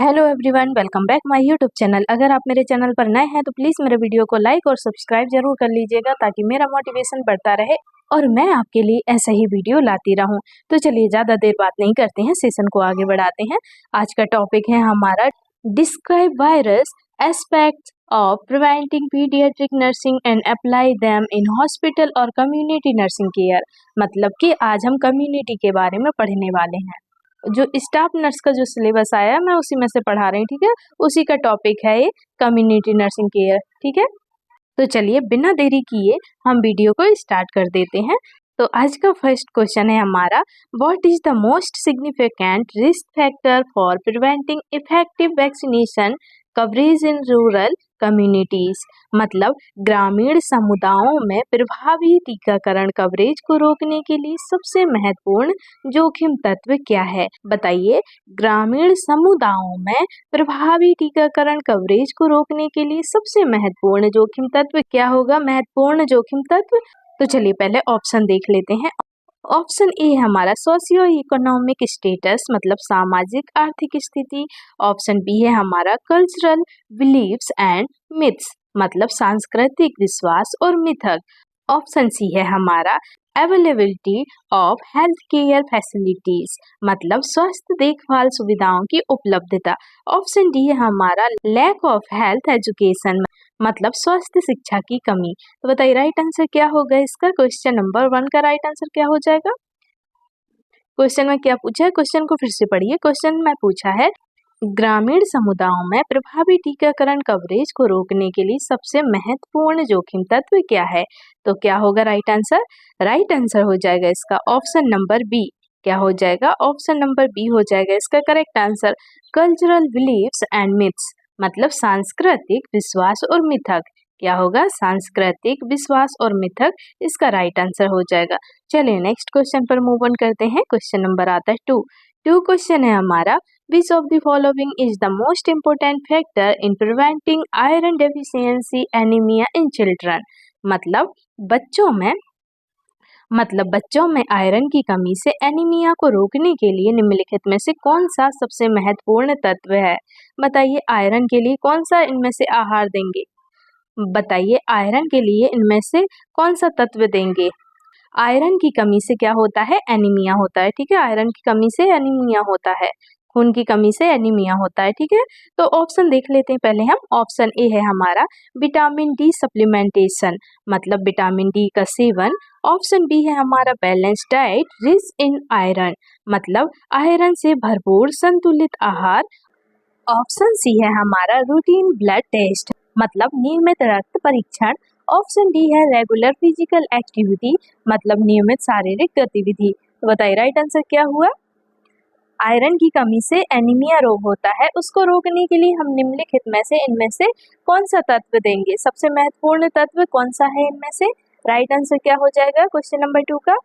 Hello everyone, welcome back my YouTube channel. अगर आप मेरे चैनल पर नए हैं तो प्लीज़ मेरे वीडियो को लाइक और सब्सक्राइब जरूर कर लीजिएगा ताकि मेरा मोटिवेशन बढ़ता रहे और मैं आपके लिए ऐसा ही वीडियो लाती रहूं। तो चलिए ज़्यादा देर बात नहीं करते हैं, सेशन को आगे बढ़ाते हैं। आज का टॉपिक है हमारा describe virus aspects of preventing paediatric nursing and apply them in hospital और कम्युनिटी नर्सिंग केयर। मतलब कि आज हम कम्युनिटी के बारे में पढ़ने वाले हैं। जो स्टाफ नर्स का जो सिलेबस आया है मैं उसी में से पढ़ा रही हूँ, ठीक है। उसी का टॉपिक है ये कम्युनिटी नर्सिंग केयर, ठीक है। तो चलिए बिना देरी किए हम वीडियो को स्टार्ट कर देते हैं। तो आज का फर्स्ट क्वेश्चन है हमारा, what is the most significant risk factor for preventing effective vaccination coverage in rural communities. मतलब ग्रामीण समुदायों में प्रभावी टीकाकरण कवरेज को रोकने के लिए सबसे महत्वपूर्ण जोखिम तत्व क्या है। बताइए, ग्रामीण समुदायों में प्रभावी टीकाकरण कवरेज को रोकने के लिए सबसे महत्वपूर्ण जोखिम तत्व क्या होगा। महत्वपूर्ण जोखिम तत्व, तो चलिए पहले ऑप्शन देख लेते हैं। ऑप्शन ए है हमारा सोशियो इकोनॉमिक स्टेटस, मतलब सामाजिक आर्थिक स्थिति। ऑप्शन बी है हमारा कल्चरल बिलीव्स एंड मिथ्स, मतलब सांस्कृतिक विश्वास और मिथक। ऑप्शन सी है हमारा availability of health care facilities, मतलब स्वास्थ्य देखभाल सुविधाओं की उपलब्धता। ऑप्शन डी है हमारा लैक ऑफ हेल्थ एजुकेशन, मतलब स्वास्थ्य शिक्षा की कमी। तो बताइए राइट आंसर क्या होगा इसका। क्वेश्चन नंबर 1 का राइट आंसर क्या हो जाएगा। क्वेश्चन में क्या पूछा है, क्वेश्चन को फिर से पढ़िए। क्वेश्चन में पूछा है ग्रामीण समुदायों में प्रभावी टीकाकरण कवरेज को रोकने के लिए सबसे महत्वपूर्ण जोखिम तत्व क्या है। तो क्या होगा राइट आंसर। राइट आंसर हो जाएगा इसका ऑप्शन नंबर बी। क्या हो जाएगा, ऑप्शन नंबर बी हो जाएगा इसका correct answer, cultural beliefs and myths, मतलब सांस्कृतिक विश्वास और मिथक। क्या होगा, सांस्कृतिक विश्वास और मिथक, इसका राइट आंसर हो जाएगा। चलिए नेक्स्ट क्वेश्चन पर मूव ऑन करते हैं। क्वेश्चन नंबर आता है 2 क्वेश्चन है हमारा, which of the following is the most important factor in preventing iron deficiency anaemia in children. मतलब बच्चों में आयरन की कमी से एनीमिया को रोकने के लिए निम्नलिखित में से कौन सा सबसे महत्वपूर्ण तत्व है। बताइए आयरन के लिए कौन सा इनमें से आहार देंगे। बताइए आयरन के लिए इनमें से कौन सा तत्व देंगे। आयरन की कमी से क्या होता है, एनीमिया होता है, ठीक है। आयरन की कमी से एनीमिया होता है, खून की कमी से एनीमिया होता है, ठीक है। तो ऑप्शन देख लेते हैं पहले हम। ऑप्शन ए है हमारा विटामिन डी सप्लीमेंटेशन, मतलब विटामिन डी का सेवन। ऑप्शन बी है हमारा balance diet rich in iron, मतलब आयरन से भरपूर संतुलित आहार। ऑप्शन सी है हमारा रूटीन ब्लड टेस्ट, मतलब नियमित रक्त परीक्षण। ऑप्शन डी है रेगुलर फिजिकल एक्टिविटी, मतलब नियमित शारीरिक गतिविधि। तो बताइए राइट आंसर क्या हुआ। आयरन की कमी से एनीमिया रोग होता है, उसको रोकने के लिए हम निम्नलिखित में से इनमें से कौन सा तत्व देंगे। सबसे महत्वपूर्ण तत्व कौन सा है इनमें से। राइट आंसर क्या हो जाएगा क्वेश्चन नंबर 2 का।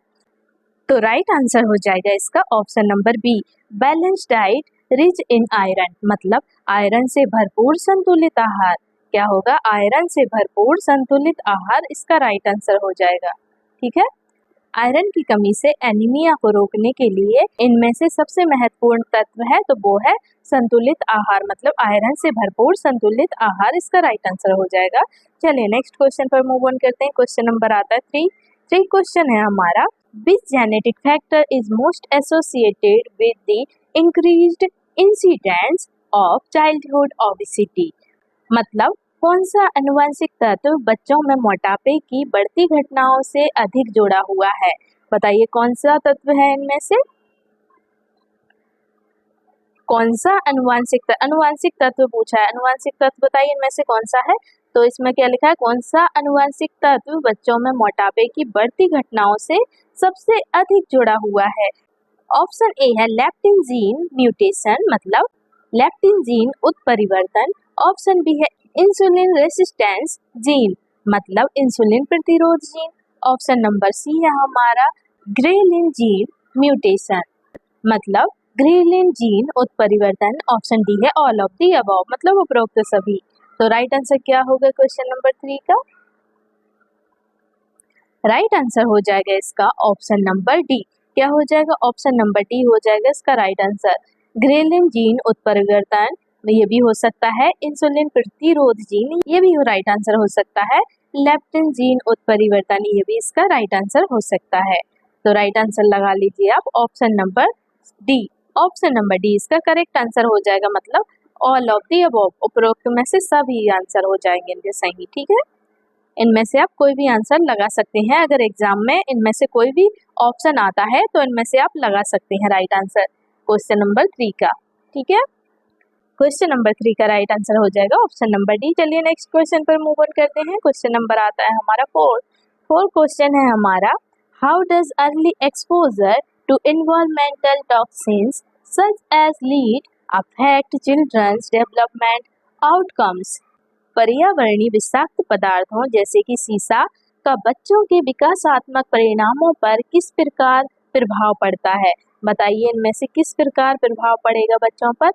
तो राइट आंसर हो जाएगा इसका option number B, balance diet rich in iron, मतलब आयरन से भरपूर संतुलित आहार। क्या होगा, आयरन से भरपूर संतुलित आहार, इसका राइट आंसर हो जाएगा, ठीक है। आयरन की कमी से एनीमिया को रोकने के लिए इनमें से सबसे महत्वपूर्ण तत्व है तो वो है संतुलित आहार, मतलब आयरन से भरपूर संतुलित आहार, इसका राइट आंसर हो जाएगा। चलिए नेक्स्ट क्वेश्चन पर मूव ऑन करते हैं। क्वेश्चन नंबर आता है 3 क्वेश्चन है हमारा, which genetic factor is most associated with the increased incidence of childhood obesity. मतलब कौन सा आनुवंशिक तत्व बच्चों में मोटापे की बढ़ती घटनाओं से अधिक जुड़ा हुआ है। बताइए कौन सा तत्व है इनमें से। कौन सा अनुवांशिक तत्व पूछा है। अनुवांशिक तत्व बताइए इनमें से कौन सा है। तो इसमें क्या लिखा है, कौन सा अनुवांशिक तत्व बच्चों में मोटापे की बढ़ती घटनाओं से सबसे अधिक जुड़ा हुआ है। ऑप्शन ए है लेप्टिन जीन म्यूटेशन, मतलब लेप्टिन जीन उत्परिवर्तन। ऑप्शन बी है इंसुलिन रेसिस्टेंस जीन, मतलब इंसुलिन प्रतिरोध जीन। ऑप्शन नंबर सी है हमारा ग्रेलिन जीन म्यूटेशन, मतलब ग्रेलिन जीन उत्परिवर्तन। ऑप्शन डी है ऑल ऑफ दी अबव, मतलब उपरोक्त सभी। तो राइट आंसर क्या होगा क्वेश्चन नंबर 3 का। राइट आंसर हो जाएगा इसका ऑप्शन नंबर डी। क्या हो जाएगा, ऑप्शन नंबर डी हो जाएगा इसका राइट आंसर। ग्रेलिन जीन उत्परिवर्तन ये भी हो सकता है इंसुलिन प्रतिरोध जीन, ये भी राइट आंसर हो सकता है। लेप्टिन जीन उत्परिवर्तन, ये भी इसका राइट आंसर हो सकता है। तो राइट आंसर लगा लीजिए आप option number D. Option number D इसका करेक्ट आंसर हो जाएगा, मतलब ऑल ऑफ दी अबव, उपरोक्त में से सभी आंसर हो जाएंगे इनके सही। ठीक है, इनमें से आप कोई भी आंसर लगा सकते हैं। अगर एग्जाम में इनमें से कोई भी ऑप्शन आता है तो इनमें से आप लगा सकते हैं राइट आंसर क्वेश्चन नंबर 3 का। ठीक है, क्वेश्चन नंबर 3 का राइट आंसर हो जाएगा ऑप्शन नंबर डी। चलिए नेक्स्ट क्वेश्चन पर मूव ऑन करते हैं। क्वेश्चन नंबर आता है हमारा 4 क्वेश्चन है हमारा, how does early exposure to environmental toxins such as lead affect children's development outcomes. पर्यावरणीय विषाक्त पदार्थों जैसे कि सीसा का बच्चों के विकासात्मक परिणामों पर किस प्रकार प्रभाव पड़ता है। बताइए इनमें से किस प्रकार प्रभाव पड़ेगा बच्चों पर।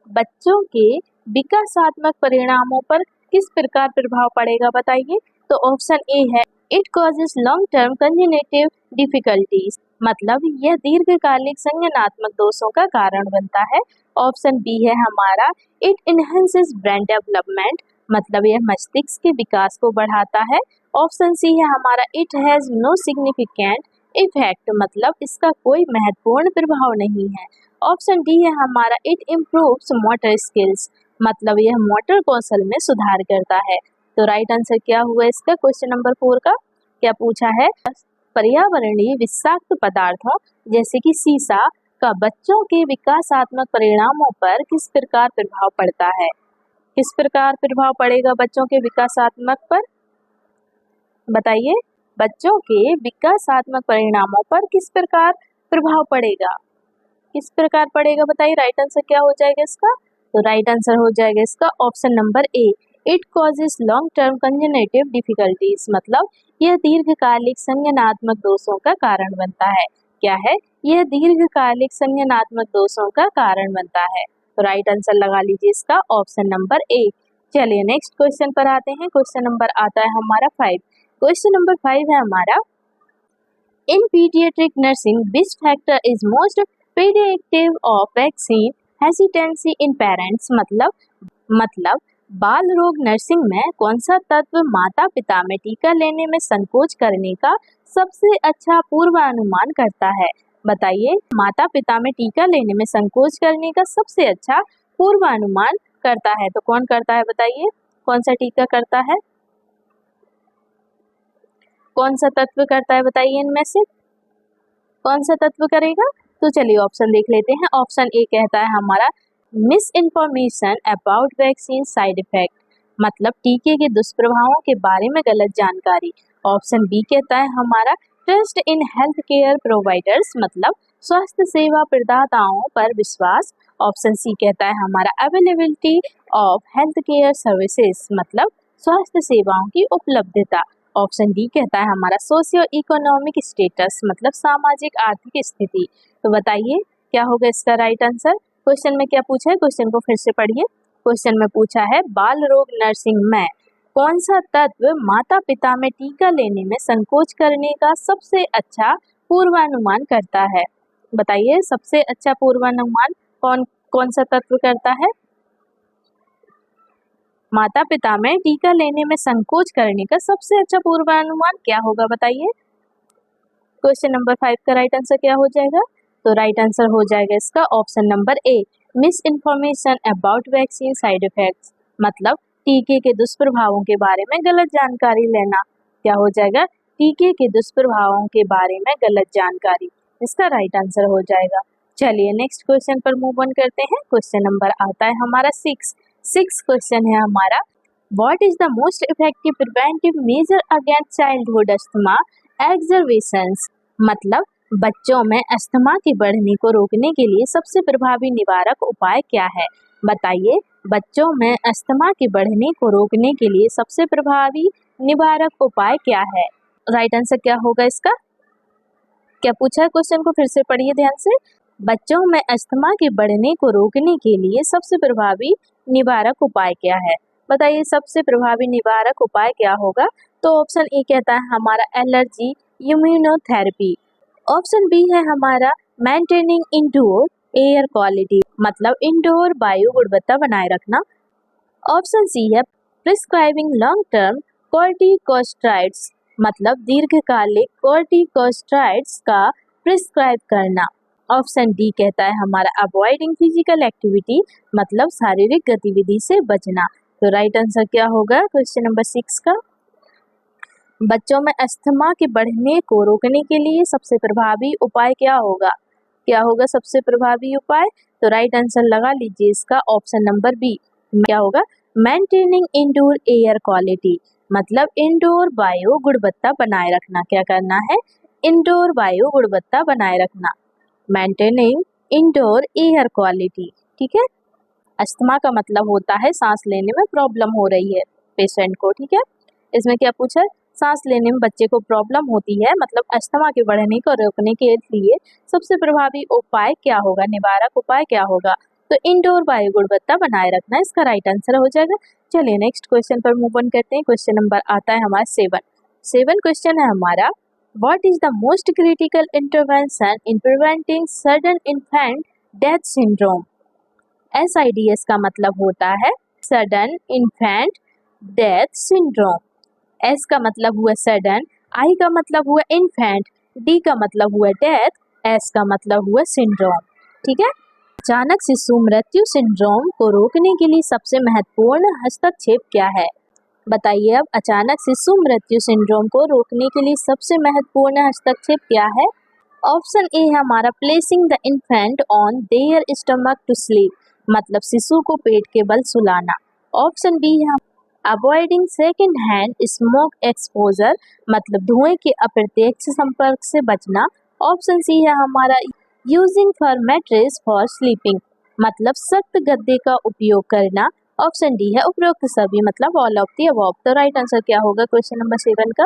बच्चों के विकासात्मक परिणामों पर किस प्रकार प्रभाव पड़ेगा बताइए। तो ऑप्शन ए है, it causes long term cognitive difficulties, मतलब यह दीर्घकालिक संज्ञानात्मक दोषों का कारण बनता है। ऑप्शन बी है हमारा, इट इनहेंसेस ब्रेन डेवलपमेंट, मतलब यह मस्तिष्क के विकास को बढ़ाता है। ऑप्शन सी है हमारा, it has no significant effect, मतलब इसका कोई महत्वपूर्ण प्रभाव नहीं है। ऑप्शन डी है हमारा, इट इम्प्रूव्स मोटर स्किल्स, मतलब यह मोटर कौशल में सुधार करता है। तो राइट आंसर क्या हुआ इसका क्वेश्चन नंबर 4 का। क्या पूछा है, पर्यावरणीय विषाक्त पदार्थों जैसे कि सीसा का बच्चों के विकासात्मक परिणामों पर किस प्रकार प्रभाव पड़ता है। किस प्रकार प्रभाव पड़ेगा बच्चों के विकासात्मक पर, बताइए। बच्चों के विकासात्मक परिणामों पर किस प्रकार प्रभाव पड़ेगा, किस प्रकार पड़ेगा बताइए। राइट आंसर क्या हो जाएगा इसका। तो राइट आंसर हो जाएगा इसका option number A, it causes long term cognitive difficulties, मतलब यह दीर्घकालिक संज्ञानात्मक दोषों का कारण बनता है। क्या है, यह दीर्घकालिक संज्ञानात्मक दोषों का कारण बनता है। तो राइट आंसर लगा लीजिए इसका ऑप्शन नंबर ए। चलिए नेक्स्ट क्वेश्चन पर आते हैं। क्वेश्चन नंबर आता है हमारा 5। क्वेश्चन नंबर 5 है हमारा, in paediatric nursing which factor is most predictive of vaccine hesitancy in parents, मतलब बाल रोग नर्सिंग में कौन सा तत्व माता पिता में टीका लेने में संकोच करने का सबसे अच्छा पूर्वानुमान करता है। बताइए, माता पिता में टीका लेने में संकोच करने का सबसे अच्छा पूर्वानुमान करता है तो कौन करता है बताइए। कौन सा टीका करता है, कौन सा तत्व करता है बताइए, इनमें से कौन सा तत्व करेगा। तो चलिए ऑप्शन देख लेते हैं। ऑप्शन ए कहता है हमारा, miss information about vaccine side effect, मतलब टीके के दुष्प्रभावों के बारे में गलत जानकारी। ऑप्शन बी कहता है हमारा, trust in health care providers, मतलब स्वास्थ्य सेवा प्रदाताओं पर विश्वास। ऑप्शन सी कहता है हमारा, availability of health care services, मतलब स्वास्थ्य सेवाओं की उपलब्धता। ऑप्शन डी कहता है हमारा, सोशियो इकोनॉमिक स्टेटस, मतलब सामाजिक आर्थिक स्थिति। तो बताइए क्या होगा इसका राइट आंसर। क्वेश्चन में क्या पूछा है, क्वेश्चन को फिर से पढ़िए। क्वेश्चन में पूछा है, बाल रोग नर्सिंग में कौन सा तत्व माता पिता में टीका लेने में संकोच करने का सबसे अच्छा पूर्वानुमान करता है। बताइए सबसे अच्छा पूर्वानुमान कौन सा तत्व करता है। माता पिता में टीका लेने में संकोच करने का सबसे अच्छा पूर्वानुमान क्या होगा बताइए। क्वेश्चन नंबर 5 का राइट आंसर क्या हो जाएगा। तो राइट आंसर हो जाएगा इसका option number A, miss information about vaccine side effects, मतलब टीके के दुष्प्रभावों के बारे में गलत जानकारी लेना। क्या हो जाएगा, टीके के दुष्प्रभावों के बारे में गलत जानकारी, इसका राइट आंसर हो जाएगा। चलिए नेक्स्ट क्वेश्चन पर मूव ऑन करते हैं। क्वेश्चन नंबर आता है हमारा 6 क्वेश्चन है हमारा, what is the most effective preventive measure against childhood asthma exacerbations, मतलब बच्चों में अस्थमा के बढ़ने को रोकने के लिए सबसे प्रभावी निवारक उपाय क्या है। बताइए बच्चों में अस्थमा के बढ़ने को रोकने के लिए सबसे प्रभावी निवारक उपाय क्या है। राइट आंसर क्या होगा इसका। क्या पूछा है क्वेश्चन को फिर से पढ़िए ध्यान से। बच्चों में अस्थमा के बढ़ने को रोकने के लिए सबसे प्रभावी निवारक उपाय क्या है। बताइए सबसे प्रभावी निवारक उपाय क्या होगा। तो ऑप्शन ए कहता है हमारा, एलर्जी इम्यूनोथेरेपी। ऑप्शन बी है हमारा, मेंटेनिंग इंडोर एयर क्वालिटी मतलब इंडोर वायु गुणवत्ता बनाए रखना। ऑप्शन सी है प्रिस्क्राइबिंग लॉन्ग टर्म कॉर्टिकोस्टेरॉइड्स मतलब दीर्घकालिक कॉर्टिकोस्टेरॉइड्स का प्रिस्क्राइब करना। ऑप्शन डी कहता है हमारा अवॉइडिंग फिजिकल एक्टिविटी मतलब शारीरिक गतिविधि से बचना। तो राइट आंसर क्या होगा क्वेश्चन नंबर 6 का? बच्चों में अस्थमा के बढ़ने को रोकने के लिए सबसे प्रभावी उपाय क्या होगा? क्या होगा सबसे प्रभावी उपाय? तो राइट आंसर लगा लीजिए इसका ऑप्शन नंबर बी। क्या होगा? मेंटेनिंग इंडोर एयर क्वालिटी मतलब इंडोर वायु गुणवत्ता बनाए रखना। क्या करना है? इंडोर वायु गुणवत्ता बनाए रखना। Maintaining indoor air quality. ठीक है, अस्थमा का मतलब होता है सांस लेने में प्रॉब्लम हो रही है पेशेंट को। ठीक है, इसमें क्या पूछा है? सांस लेने में बच्चे को प्रॉब्लम होती है मतलब अस्थमा के बढ़ने को रोकने के लिए सबसे प्रभावी उपाय क्या होगा, निवारक उपाय क्या होगा? तो इंडोर वायु गुणवत्ता बनाए रखना इसका राइट आंसर हो जाएगा। चलिए नेक्स्ट क्वेश्चन पर मूव ऑन करते हैं। क्वेश्चन नंबर आता है हमारा 7 क्वेश्चन है हमारा, what is the most critical intervention in preventing sudden infant death syndrome? SIDS का मतलब होता है sudden infant death syndrome. S का मतलब हुआ सडन, I का मतलब हुआ इन्फेंट, D का मतलब हुआ डेथ, S का मतलब हुआ सिंड्रोम। ठीक है, अचानक शिशु मृत्यु सिंड्रोम को रोकने के लिए सबसे महत्वपूर्ण हस्तक्षेप क्या है? बताइए अब, अचानक शिशु मृत्यु सिंड्रोम को रोकने के लिए सबसे महत्वपूर्ण हस्तक्षेप क्या है? ऑप्शन ए है हमारा placing the infant on their stomach to sleep मतलब शिशु को पेट के बल सुलाना। ऑप्शन बी है avoiding second hand smoke exposure मतलब धुएं के अप्रत्यक्ष संपर्क से बचना। ऑप्शन सी है हमारा using for mattress for sleeping मतलब सख्त गद्दे का उपयोग करना। ऑप्शन डी है उपरोक्त सभी मतलब ऑल ऑफ द अबव। तो राइट आंसर क्या होगा क्वेश्चन नंबर 7 का?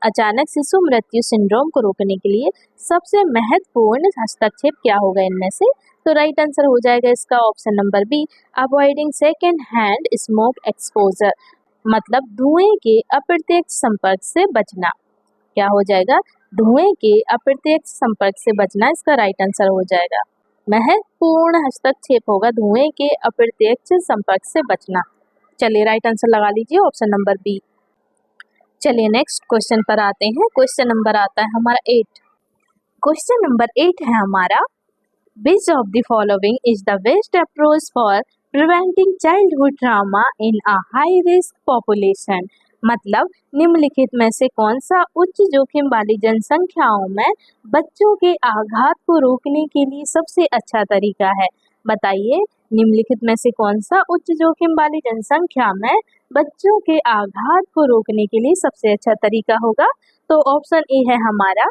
अचानक शिशु मृत्यु सिंड्रोम को रोकने के लिए सबसे महत्वपूर्ण हस्तक्षेप क्या होगा इनमें से? तो राइट आंसर हो जाएगा इसका option number B avoiding second hand smoke exposure मतलब धुएं के अप्रत्यक्ष संपर्क से बचना। क्या हो जाएगा? धुएं के अप्रत्यक्ष संपर्क से बचना इसका राइट आंसर हो जाएगा। महत्वपूर्ण हस्तक्षेप होगा धुएं के अप्रत्यक्ष संपर्क से बचना। चलिए राइट आंसर लगा लीजिए ऑप्शन नंबर बी। चलिए नेक्स्ट क्वेश्चन पर आते हैं। क्वेश्चन नंबर आता है हमारा 8। क्वेश्चन नंबर 8 है हमारा, which of the following is the best approach for preventing childhood trauma in a high risk population मतलब निम्नलिखित में से कौन सा उच्च जोखिम वाली जनसंख्याओं में बच्चों के आघात को रोकने के लिए सबसे अच्छा तरीका है? बताइए निम्नलिखित में से कौन सा उच्च जोखिम वाली जनसंख्या में बच्चों के आघात को रोकने के लिए सबसे अच्छा तरीका होगा? तो ऑप्शन ए है हमारा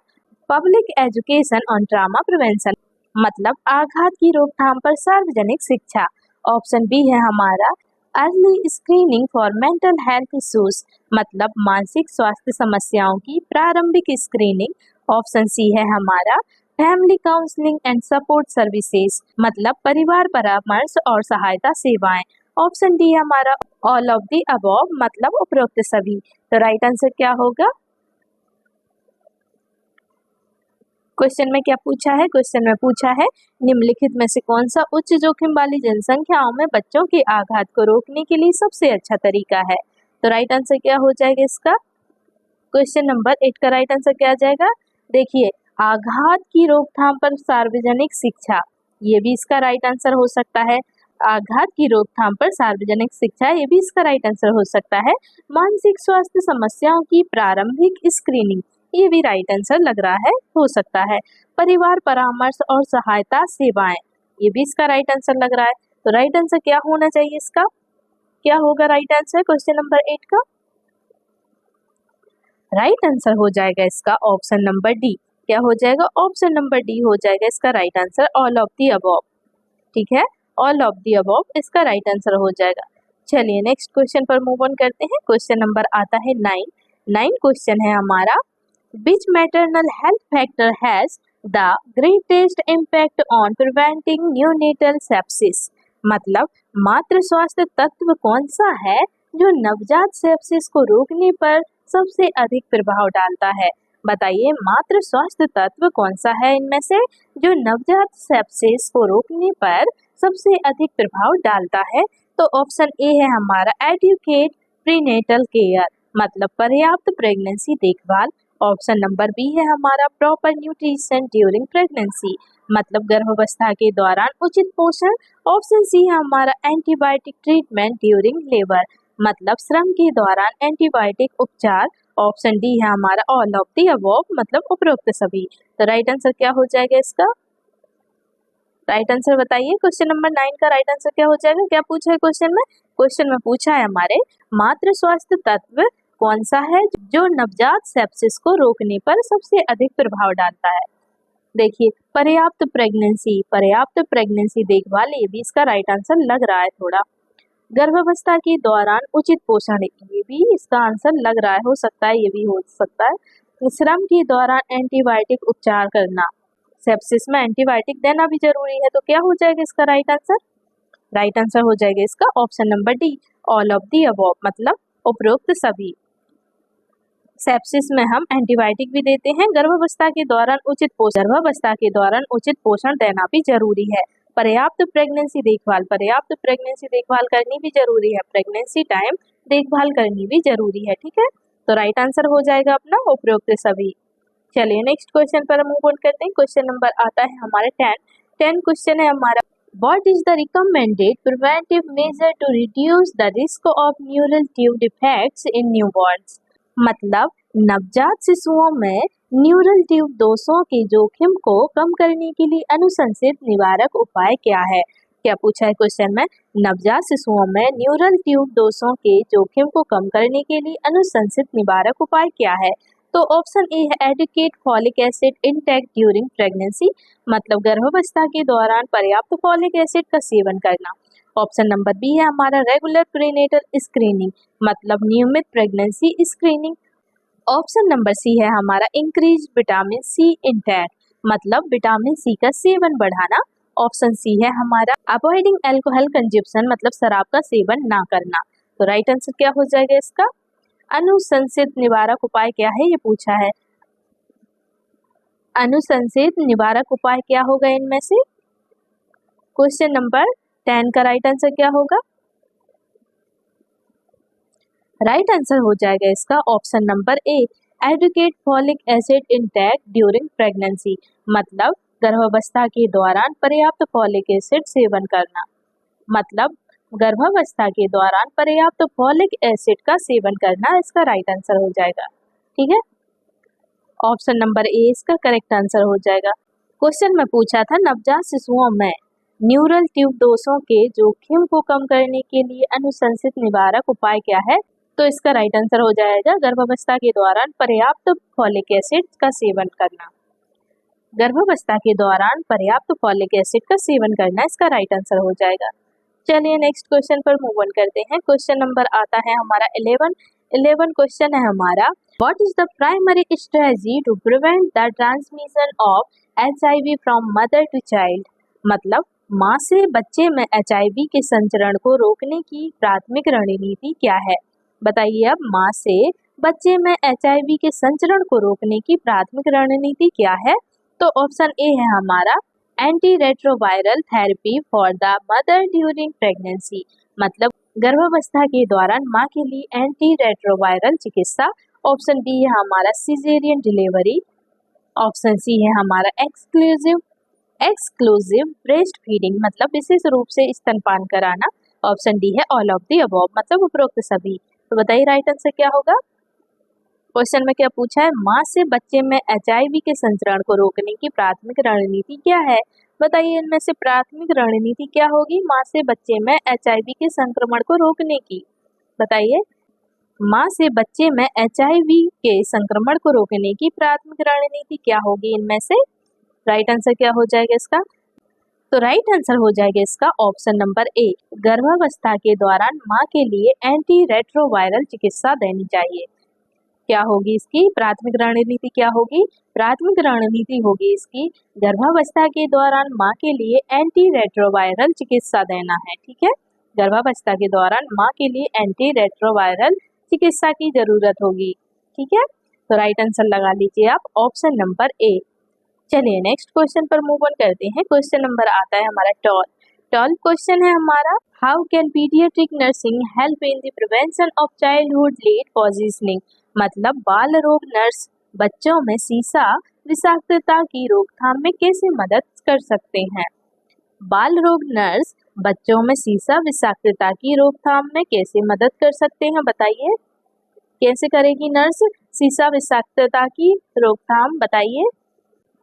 public education on trauma prevention मतलब आघात की रोकथाम पर सार्वजनिक शिक्षा। ऑप्शन बी है हमारा early screening for mental health issues मतलब मानसिक स्वास्थ्य समस्याओं की प्रारंभिक स्क्रीनिंग। ऑप्शन सी है हमारा family counselling and support services मतलब परिवार परामर्श और सहायता सेवाएं। ऑप्शन डी है हमारा ऑल ऑफ द अबव मतलब उपरोक्त सभी। तो राइट आंसर क्या होगा? क्वेश्चन में क्या पूछा है? क्वेश्चन में पूछा है निम्नलिखित में से कौन सा उच्च जोखिम वाली जनसंख्याओं में बच्चों के आघात को रोकने के लिए सबसे अच्छा तरीका है? तो राइट आंसर क्या हो जाएगा इसका? क्वेश्चन नंबर 8 का राइट आंसर क्या आ जाएगा? देखिए आघात की रोकथाम पर सार्वजनिक शिक्षा, ये भी इसका राइट आंसर हो सकता है। आघात की रोकथाम पर सार्वजनिक शिक्षा, ये भी इसका राइट आंसर हो सकता है। मानसिक स्वास्थ्य समस्याओं की प्रारंभिक स्क्रीनिंग, ये भी राइट आंसर लग रहा है, हो सकता है। परिवार परामर्श और सहायता सेवाएं, ये भी इसका राइट आंसर लग रहा है। तो राइट आंसर क्या होना चाहिए इसका? क्या होगा राइट आंसर क्वेश्चन नंबर 8 का? राइट आंसर हो जाएगा इसका ऑप्शन नंबर डी। क्या हो जाएगा? ऑप्शन नंबर डी हो जाएगा इसका right answer, all of the above. ठीक है, ऑल ऑफ द अबव इसका राइट आंसर हो जाएगा। चलिए नेक्स्ट क्वेश्चन पर मूव ऑन करते हैं। क्वेश्चन नंबर आता है 9 क्वेश्चन है हमारा, which maternal health factor has the greatest impact on preventing neonatal sepsis मतलब मातृ स्वास्थ्य तत्व कौन सा है जो नवजात सेप्सिस को रोकने पर सबसे अधिक प्रभाव डालता है? बताइए मातृ स्वास्थ्य तत्व कौन सा है इनमें से जो नवजात सेप्सिस को रोकने पर सबसे अधिक प्रभाव डालता है? तो ऑप्शन ए है हमारा एडुकेट प्रीनेटल केयर, मतलब पर्याप्त प्रेगनेंसी देखभाल। ऑप्शन नंबर बी है हमारा प्रॉपर न्यूट्रिशन ड्यूरिंग प्रेगनेंसी, मतलब गर्भावस्था के दौरान उचित पोषण। ऑप्शन सी है हमारा एंटीबायोटिक ट्रीटमेंट ड्यूरिंग लेबर, मतलब श्रम के दौरान एंटीबायोटिक उपचार। ऑप्शन डी है हमारा ऑल ऑफ दी अबव, मतलब उपरोक्त सभी। तो राइट आंसर क्या हो जाएगा इसका? राइट आंसर बताइए। क्वेश्चन नंबर 9 का राइट आंसर क्या हो जाएगा? क्या पूछा है क्वेश्चन में? क्वेश्चन में पूछा है हमारे मातृ स्वास्थ्य तत्व कौन सा है जो नवजात सेप्सिस को रोकने पर सबसे अधिक प्रभाव डालता है? देखिए पर्याप्त प्रेगनेंसी देखभाल, ये भी इसका राइट आंसर लग रहा है थोड़ा। गर्भावस्था के दौरान उचित पोषण, ये भी इसका आंसर लग रहा है, हो सकता है ये भी हो सकता है। श्रम के दौरान एंटीबायोटिक उपचार करना, सेप्सिस में एंटीबायोटिक देना भी जरूरी है, तो क्या हो जाएगा इसका राइट आंसर? राइट आंसर हो जाएगा इसका option number D all of the above, मतलब उपरोक्त सभी। सेप्सिस में हम एंटीबायोटिक भी देते हैं। गर्भावस्था के दौरान उचित पोषण देना भी जरूरी है। पर्याप्त प्रेगनेंसी देखभाल करनी भी जरूरी है। प्रेगनेंसी टाइम देखभाल करनी भी जरूरी है, ठीक है। तो राइट आंसर हो जाएगा अपना उपरोक्त सभी। चलिए नेक्स्ट क्वेश्चन पर मूव ऑन करते हैं। क्वेश्चन नंबर आता है हमारा 10 क्वेश्चन है हमारा। What is the recommended preventive measure to reduce the risk of neural tube defects in newborns? मतलब नवजात शिशुओं में न्यूरल ट्यूब दोषों के जोखिम को कम करने के लिए अनुशंसित निवारक उपाय क्या है? क्या पूछा है क्वेश्चन में? नवजात शिशुओं में न्यूरल ट्यूब दोषों के जोखिम को कम करने के लिए अनुशंसित निवारक उपाय क्या है? तो ऑप्शन ए है adequate folic acid intake during pregnancy, मतलब गर्भावस्था के दौरान पर्याप्त फॉलिक एसिड का सेवन करना। ऑप्शन नंबर बी है हमारा रेगुलर प्रीनेटल स्क्रीनिंग, मतलब नियमित pregnancy screening. Option number C है हमारा इंक्रीज विटामिन सी इंटेक, मतलब विटामिन सी का सेवन बढ़ाना। ऑप्शन सी है हमारा अवॉइडिंग अल्कोहल कंजप्शन, मतलब शराब का सेवन ना करना। तो राइट आंसर क्या हो जाएगा इसका? अनुशंसित निवारक उपाय क्या है, ये पूछा है। अनुशंसित निवारक उपाय क्या होगा इनमें से? क्वेश्चन नंबर 10 का राइट आंसर क्या होगा? राइट आंसर हो जाएगा इसका option number A adequate folic acid intake during pregnancy, मतलब गर्भावस्था के दौरान पर्याप्त फॉलिक एसिड सेवन करना, मतलब गर्भावस्था के दौरान पर्याप्त फॉलिक एसिड का सेवन करना इसका राइट आंसर हो जाएगा, ठीक है। ऑप्शन नंबर ए इसका करेक्ट आंसर हो जाएगा। क्वेश्चन में पूछा था नवजात शिशुओं में न्यूरल ट्यूब दोषों के जोखिम को कम करने के लिए अनुशंसित निवारक उपाय क्या है? तो इसका राइट आंसर हो जाएगा गर्भावस्था के दौरान पर्याप्त फॉलिक एसिड का सेवन करना। गर्भावस्था के दौरान पर्याप्त फॉलिक एसिड का सेवन करना इसका राइट आंसर हो जाएगा। चलिए नेक्स्ट क्वेश्चन पर मूव ऑन करते हैं। क्वेश्चन नंबर आता है हमारा 11 क्वेश्चन है हमारा what is the primary strategy to prevent the transmission of HIV from mother to child, मतलब माँ से बच्चे में HIV के संचरण को रोकने की प्राथमिक रणनीति क्या है? बताइए अब माँ से बच्चे में HIV के संचरण को रोकने की प्राथमिक रणनीति क्या है? तो ऑप्शन ए है हमारा anti retroviral therapy for the mother during pregnancy, मतलब गर्भावस्था के दौरान माँ के लिए एंटी रेट्रोवायरल चिकित्सा। ऑप्शन बी है हमारा सिजेरियन डिलीवरी। ऑप्शन सी है हमारा एक्सक्लूसिव ब्रेस्ट फीडिंग, मतलब विशेष रूप से स्तनपान कराना। ऑप्शन डी है ऑल ऑफ दी अबव, मतलब उपरोक्त सभी। तो बताइए राइट आंसर क्या होगा? क्वेश्चन में क्या पूछा है? माँ से बच्चे में HIV के संचरण को रोकने की प्राथमिक रणनीति क्या है? बताइए इनमें से प्राथमिक रणनीति क्या होगी माँ से बच्चे में HIV के संक्रमण को रोकने की? बताइए माँ से बच्चे में HIV के संक्रमण को रोकने की प्राथमिक रणनीति क्या होगी इनमें से? राइट आंसर क्या हो जाएगा इसका? तो राइट आंसर हो जाएगा इसका ऑप्शन नंबर ए गर्भावस्था के दौरान माँ के लिए एंटी रेट्रोवायरल चिकित्सा देनी चाहिए। क्या होगी इसकी प्राथमिक रणनीति? क्या होगी प्राथमिक रणनीति? होगी इसकी गर्भावस्था के दौरान माँ के लिए एंटी रेट्रोवायरल चिकित्सा देना है, ठीक है। गर्भावस्था के दौरान माँ के लिए एंटी रेट्रोवायरल चिकित्सा की जरूरत होगी, ठीक है। तो राइट आंसर लगा लीजिए आप ऑप्शन नंबर ए। चलिए नेक्स्ट क्वेश्चन पर मूव ऑन करते हैं। क्वेश्चन नंबर आता है हमारा 12 क्वेश्चन है हमारा, how can paediatric nursing help in the prevention of childhood lead poisoning. मतलब बाल रोग नर्स बच्चों में सीसा विषाक्तता की रोकथाम में कैसे मदद कर सकते हैं। बाल रोग नर्स बच्चों में सीसा विषाक्तता की रोकथाम में कैसे मदद कर सकते हैं, बताइए कैसे करेगी नर्स सीसा विषाक्तता की रोकथाम, बताइए।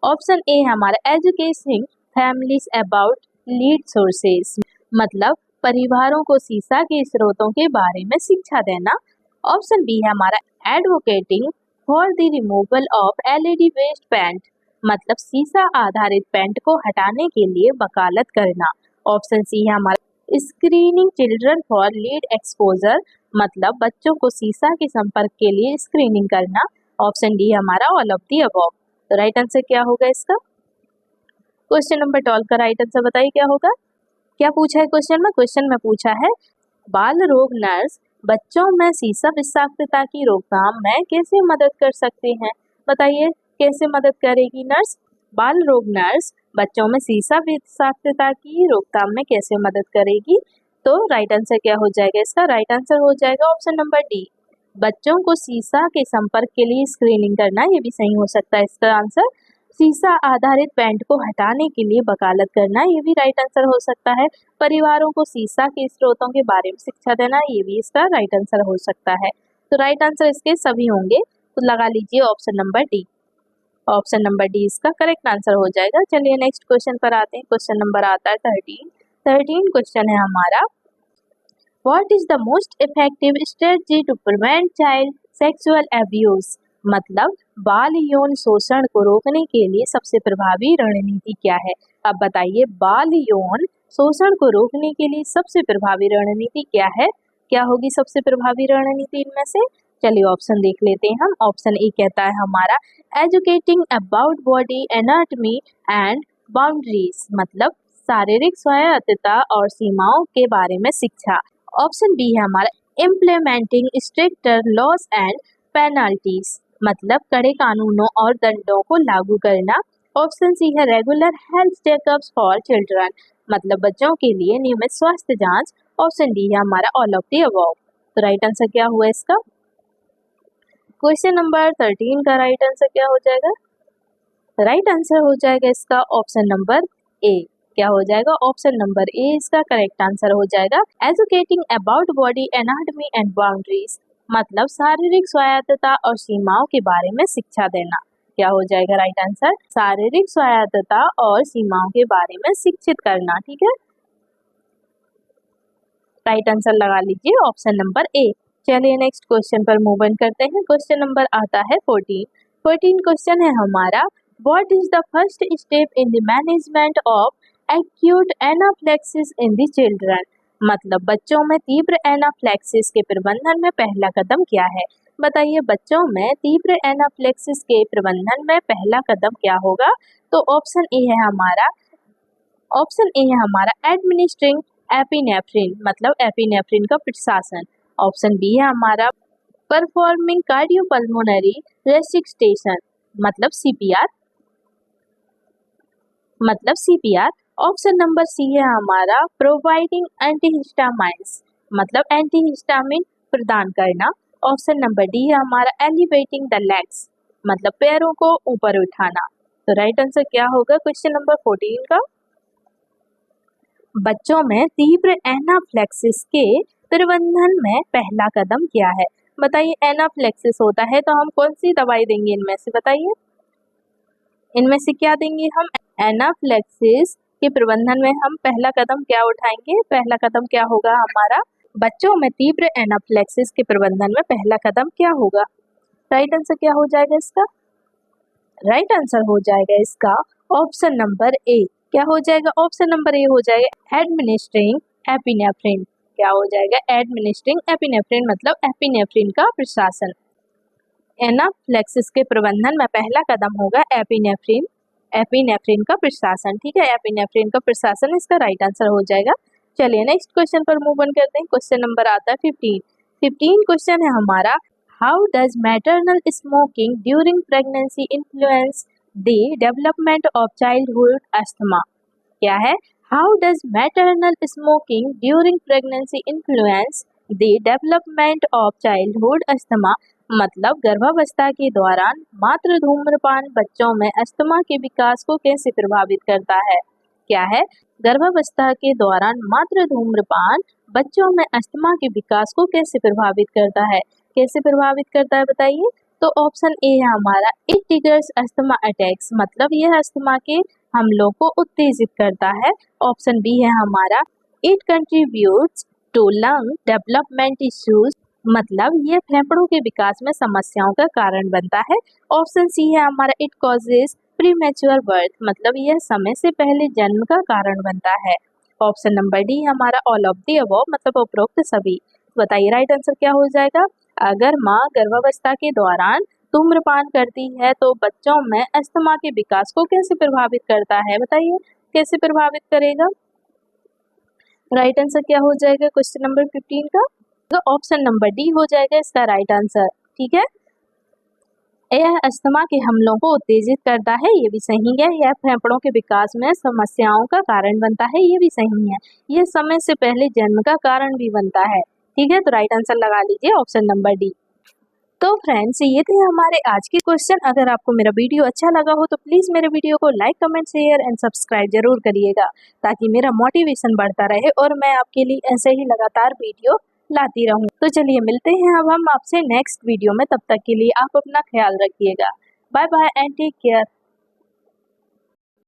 ऑप्शन ए हमारा education families about lead sources, मतलब परिवारों को सीसा के स्रोतों के बारे में शिक्षा देना। ऑप्शन बी है हमारा advocating for the removal of LED based paint, मतलब सीसा आधारित पेंट को हटाने के लिए वकालत करना। ऑप्शन सी है हमारा screening children for lead exposure, मतलब बच्चों को सीसा के संपर्क के लिए स्क्रीनिंग करना। ऑप्शन डी है हमारा ऑल ऑफ दी अबव। तो राइट आंसर क्या होगा इसका? क्वेश्चन नंबर 12 का राइट आंसर बताइए क्या होगा। क्या पूछा है क्वेश्चन में पूछा है बाल रोग नर्स बच्चों में सीसा विषाक्तता की रोकथाम में कैसे मदद कर सकते हैं, बताइए कैसे मदद करेगी नर्स। बाल रोग नर्स बच्चों में सीसा विषाक्तता की रोकथाम में कैसे मदद करेगी। तो राइट आंसर क्या हो जाएगा इसका? राइट आंसर हो जाएगा ऑप्शन नंबर डी, बच्चों को सीसा के संपर्क के लिए स्क्रीनिंग करना। ये भी सही हो सकता है इसका आंसर। सीसा आधारित पेंट को हटाने के लिए वकालत करना, ये भी राइट आंसर हो सकता है। परिवारों को सीसा के स्रोतों के बारे में शिक्षा देना, ये भी इसका राइट आंसर हो सकता है। तो राइट आंसर इसके सभी होंगे, तो लगा लीजिए option number D. Option number D इसका करेक्ट आंसर हो जाएगा। चलिए नेक्स्ट क्वेश्चन पर आते हैं। क्वेश्चन नंबर आता है 13 क्वेश्चन है हमारा, what is the most effective strategy to prevent child sexual abuse, मतलब बाल यौन शोषण को रोकने के लिए सबसे प्रभावी रणनीति क्या है। अब बताइए बाल यौन शोषण को रोकने के लिए सबसे प्रभावी रणनीति क्या है, क्या होगी सबसे प्रभावी रणनीति इनमें से। चलिए ऑप्शन देख लेते हैं हम। ऑप्शन ए कहता है हमारा educating about body anatomy and boundaries, मतलब शारीरिक स्वायत्तता और सीमाओं के बारे में शिक्षा। ऑप्शन बी है हमारा implementing stricter loss and penalties, मतलब कड़े कानूनों और दंडों को लागू करना। ऑप्शन सी है regular health checkups for children, मतलब बच्चों के लिए नियमित स्वास्थ्य जांच। ऑप्शन डी है हमारा ऑल ऑफ दी अबव। तो राइट आंसर क्या हुआ इसका? क्वेश्चन नंबर 13 का राइट आंसर क्या हो जाएगा? राइट आंसर हो जाएगा इसका ऑप्शन नंबर ए। क्या हो जाएगा? ऑप्शन नंबर ए इसका करेक्ट आंसर हो जाएगा। Educating about body anatomy and boundaries, मतलब शारीरिक स्वायत्तता और सीमाओं के बारे में शिक्षा देना। क्या हो जाएगा राइट आंसर? शारीरिक स्वायत्तता और सीमाओं के बारे में शिक्षित करना। ठीक है, राइट आंसर लगा लीजिए ऑप्शन नंबर ए। चलिए नेक्स्ट क्वेश्चन पर मूव ऑन करते हैं। क्वेश्चन नंबर आता है 14 क्वेश्चन है हमारा, what is the first step in the management of acute anaphylaxis in the children, मतलब बच्चों में तीव्र एनाफ्लेक्सिस के प्रबंधन में पहला कदम क्या है। बताइए बच्चों में तीव्र एनाफ्लेक्सिस के प्रबंधन में पहला कदम क्या होगा। तो ऑप्शन ए है हमारा एडमिनिस्ट्रिंग एपिनेफ्रिन, मतलब एपिनेफ्रिन का प्रशासन। ऑप्शन बी है हमारा परफॉर्मिंग कार्डियोपल्मोनरी रेसिस्टेशन, मतलब सीपीआर। ऑप्शन नंबर सी है हमारा प्रोवाइडिंग एंटीहिस्टामाइन्स, मतलब एंटीहिस्टामिन प्रदान करना। ऑप्शन नंबर डी है हमारा एलिवेटिंग द लेग्स, मतलब पैरों को ऊपर उठाना। तो राइट आंसर क्या होगा क्वेश्चन नंबर 14 का? बच्चों में तीव्र एनाफ्लेक्सिस के प्रबंधन में पहला कदम क्या है। बताइए एनाफ्लेक्सिस होता है तो हम कौन सी दवाई देंगे इनमें से, बताइए इनमें से क्या देंगे हम। एनाफ्लेक्सिस के प्रबंधन में हम पहला कदम क्या उठाएंगे, पहला कदम क्या होगा हमारा। बच्चों में तीव्र एनाफ्लेक्सिस के प्रबंधन में पहला कदम क्या होगा। राइट आंसर क्या हो जाएगा इसका? राइट आंसर हो जाएगा इसका ऑप्शन नंबर ए। क्या हो जाएगा? ऑप्शन नंबर ए हो जाएगा एडमिनिस्ट्रिंग एपिनेफ्रिन। क्या हो जाएगा? एडमिनिस्ट्रिंग एपिनेफ्रिन, मतलब एपिनेफ्रिन का प्रशासन। एनाफ्लेक्सिस के प्रबंधन में पहला कदम होगा एपिनेफ्रिन का प्रशासन। ठीक है, एपिनेफ्रिन का प्रशासन इसका राइट आंसर हो जाएगा। चलिए नेक्स्ट क्वेश्चन पर मूव ऑन करते हैं। क्वेश्चन नंबर आता है 15 क्वेश्चन है हमारा, how does maternal smoking during pregnancy influence the development of childhood asthma? क्या है? How does maternal smoking during pregnancy influence the development of childhood asthma? मतलब गर्भावस्था के दौरान मात्र धूम्रपान बच्चों में अस्थमा के विकास को कैसे प्रभावित करता है? क्या है? गर्भावस्था के दौरान मात्र धूम्रपान बच्चों में अस्थमा के विकास को कैसे प्रभावित करता है? कैसे प्रभावित करता है बताइए? तो ऑप्शन ए है हमारा, इट ट्रिगर्स अस्थमा अटैक्स, मतलब यह अस्थमा के हमलों को उत्तेजित करता है। ऑप्शन बी है हमारा, it contributes to lung development issues, मतलब यह फेफड़ों के विकास में समस्याओं का कारण बनता है। ऑप्शन सी है हमारा, इट कॉजेज प्रीमेच्योर बर्थ, मतलब यह समय से पहले जन्म का कारण बनता है। ऑप्शन नंबर डी हमारा, ऑल ऑफ द अबव, मतलब उपरोक्त सभी। बताइए राइट आंसर क्या हो जाएगा? अगर माँ गर्भावस्था के दौरान धूम्रपान करती है तो बच्चों में अस्थमा के विकास को कैसे प्रभावित करता है? बताइए कैसे प्रभावित करेगा? राइट आंसर क्या हो जाएगा क्वेश्चन नंबर 15 का? तो ऑप्शन नंबर डी हो जाएगा इसका राइट आंसर। ठीक है, यह अस्थमा के हमलों को उत्तेजित करता है, ये भी सही है। यह फेफड़ों के विकास में समस्याओं का कारण बनता है, ये भी सही है। यह समय से पहले जन्म का कारण भी बनता है। ठीक है, तो राइट आंसर लगा लीजिए ऑप्शन नंबर डी। तो फ्रेंड्स, ये थे हमारे आज के क्वेश्चन। अगर आपको मेरा वीडियो अच्छा लगा हो तो प्लीज़ मेरे वीडियो को like, comment, share and subscribe जरूर करिएगा, ताकि मेरा मोटिवेशन बढ़ता रहे और मैं आपके लिए ऐसे ही लगातार वीडियो लाती रहूं। तो चलिए मिलते हैं अब हम आपसे नेक्स्ट वीडियो में, तब तक के लिए आप अपना ख्याल रखिएगा। Bye bye and take care.